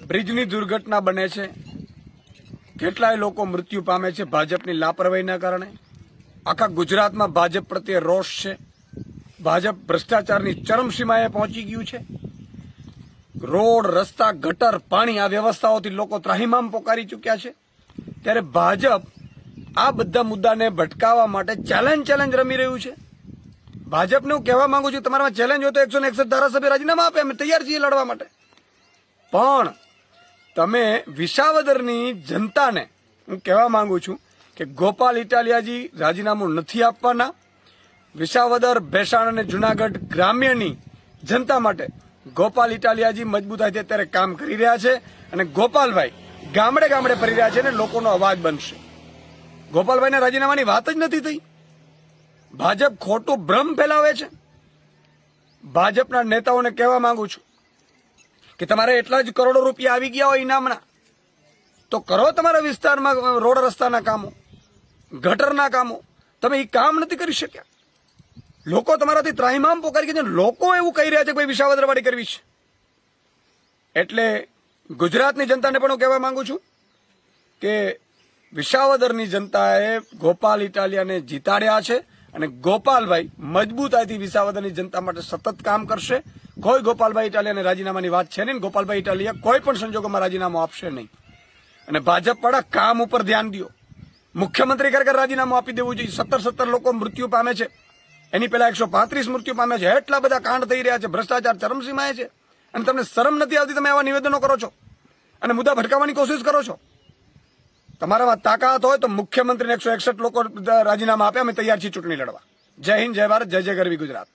બ્રિજની દુર્ઘટના બને છે, કેટલાય લોકો મૃત્યુ પામે છે ભાજપની લાપરવાહીના કારણે. આખા ગુજરાતમાં ભાજપ પ્રત્યે રોષ છે. ભાજપ ભ્રષ્ટાચારની ચરમસીમાએ પહોંચી ગયું છે. રોડ, રસ્તા, ગટર, પાણી આ વ્યવસ્થાઓથી લોકો ત્રાહિમામ પોકારી ચૂક્યા છે. ત્યારે ભાજપ આ બધા મુદ્દાને ભટકાવવા માટે ચેલેન્જ રમી રહ્યું છે. ભાજપને હું કહેવા માંગુ છું, તમારામાં ચેલેન્જ હોય તો 161 ધારાસભ્ય રાજીનામા આપે, અમે તૈયાર છીએ લડવા માટે. પણ તમે વિસાવદરની જનતાને હું કહેવા માંગુ છું કે ગોપાલ ઇટાલિયાજી રાજીનામું નથી આપવાના. વિસાવદર, ભેસાણ અને જુનાગઢ ગ્રામ્યની જનતા માટે ગોપાલ ઇટાલિયાજી મજબૂતાઈથી અત્યારે કામ કરી રહ્યા છે અને ગોપાલભાઈ ગામડે ગામડે ફરી રહ્યા છે અને લોકોનો અવાજ બનશે. ગોપાલભાઈના રાજીનામાની વાત જ નથી થઈ. ભાજપ ખોટું ભ્રમ ફેલાવે છે. ભાજપના નેતાઓને કહેવા માંગુ છું કે તમારે એટલા જ કરોડો રૂપિયા આવી ગયા હોય ઇનામના તો કરો તમારા વિસ્તારમાં રોડ રસ્તાના કામો, ગટરના કામો. તમે એ કામ નથી કરી શક્યા. લોકો તમારાથી ત્રાહિમામ પોકારી ગયા છે. લોકો એવું કહી રહ્યા છે કે ભાઈ વિસાવદરવાડી કરવી છે. એટલે ગુજરાતની જનતાને પણ હું કહેવા માંગુ છું કે વિસાવદરની જનતાએ ગોપાલ ઇટાલિયાને જીતાડ્યા છે અને ગોપાલભાઈ મજબૂતાઈથી વિસાવદરની જનતા માટે સતત કામ કરશે. કોઈ ગોપાલભાઈ ઇટાલિયાને રાજીનામાની વાત છે નહીં. ગોપાલભાઈ ઇટાલિયા કોઈ પણ સંજોગોમાં રાજીનામું આપશે નહીં. અને ભાજપવાળા કામ ઉપર ધ્યાન દો. મુખ્યમંત્રી ખરેખર રાજીનામું આપી દેવું જોઈએ. 17 લોકો મૃત્યુ પામે છે, એની પહેલા 135 મૃત્યુ પામે છે. એટલા બધા કાંડ થઈ રહ્યા છે, ભ્રષ્ટાચાર ચરમસીમાએ છે અને તમને શરમ નથી આવતી. તમે આવા નિવેદનો કરો છો અને મુદ્દા ભટકાવવાની કોશિશ કરો છો. તમારામાં તાકાત હોય તો મુખ્યમંત્રીને 161 લોકો રાજીનામા આપે, અમે તૈયાર છીએ ચૂંટણી લડવા. જય હિન્દ, જય ભારત, જય જય ગરવી ગુજરાત.